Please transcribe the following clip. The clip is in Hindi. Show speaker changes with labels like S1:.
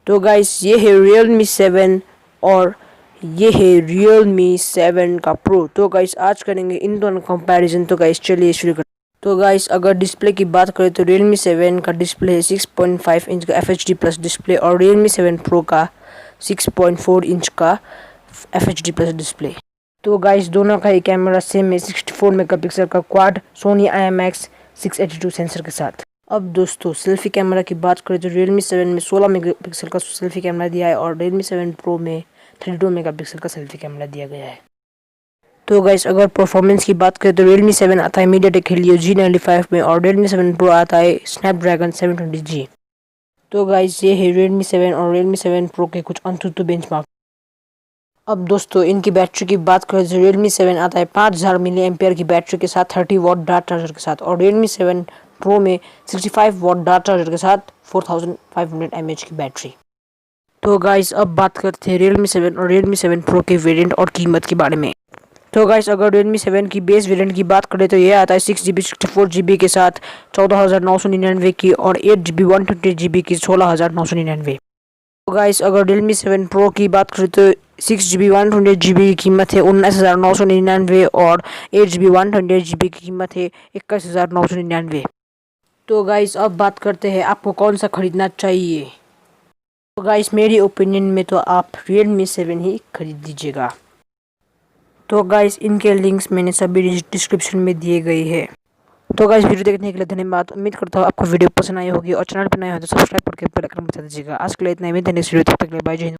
S1: तो गाइस ये है Realme 7 और ये है Realme 7 का Pro। तो गाइस आज करेंगे इन दोनों कंपैरिजन। तो गाइस चलिए शुरू करते हैं। तो गाइस अगर डिस्प्ले की बात करें तो Realme 7 का डिस्प्ले है 6.5 इंच का FHD प्लस डिस्प्ले और Realme 7 Pro का 6.4 इंच का FHD प्लस डिस्प्ले। तो गाइस दोनों का ही कैमरा सेम है 64 मेगापिक्सल का क्वाड Sony IMX 682 सेंसर के साथ। अब दोस्तों सेल्फी कैमरा की बात करें तो Realme 7 में 16 मेगापिक्सल का सेल्फी कैमरा दिया है और Realme 7 Pro में 32 मेगापिक्सल का सेल्फी कैमरा दिया गया है। तो गाइस अगर परफॉर्मेंस की बात करें तो Realme 7 आता है Mediatek Helio G95 में और Realme 7 Pro आता है Snapdragon 720G। तो गाइस ये है Realme 7 और Realme 7 Pro के कुछ अंतुतु बेंचमार्क। अब दोस्तों इनकी बैटरी की बात करें तो Realme 7 आता है 5000 मिली एम्पियर की बैटरी के साथ 30 वॉट डार्ट चार्जर के साथ और Realme 7 Pro में 65 वॉट डार्ट चार्जर के साथ 4500 mAh की बैटरी। तो गाइस अब बात करते हैं Realme 7 और Realme 7 Pro के वेरिएंट और कीमत के बारे में। तो गाइस अगर Realme 7 की बेस वेरिएंट की बात करें तो ये आता है 6GB 64GB के साथ 14999 की और 8GB 128GB की 16999। तो गाइस अगर Realme 7 Pro की बात करें तो 6GB 128GB की कीमत है 19,999 और 8GB 128GB की कीमत है 21,999। तो गाइस अब बात करते हैं आपको कौन सा खरीदना चाहिए। तो गाइस मेरी ओपिनियन में तो आप Realme 7 ही खरीद दीजिएगा। तो गाइस इनके लिंक्स मैंने सभी डिस्क्रिप्शन में दिए गए हैं। तो गाइस वीडियो देखने के लिए धन्यवाद। उम्मीद करता हूँ आपको वीडियो पसंद आई होगी और चैनल पर नए हो तो सब्सक्राइब करके बेल आइकन बजा दीजिएगा। आज के लिए इतना ही। नेक्स्ट वीडियो तक के लिए बाय। जय हिंद।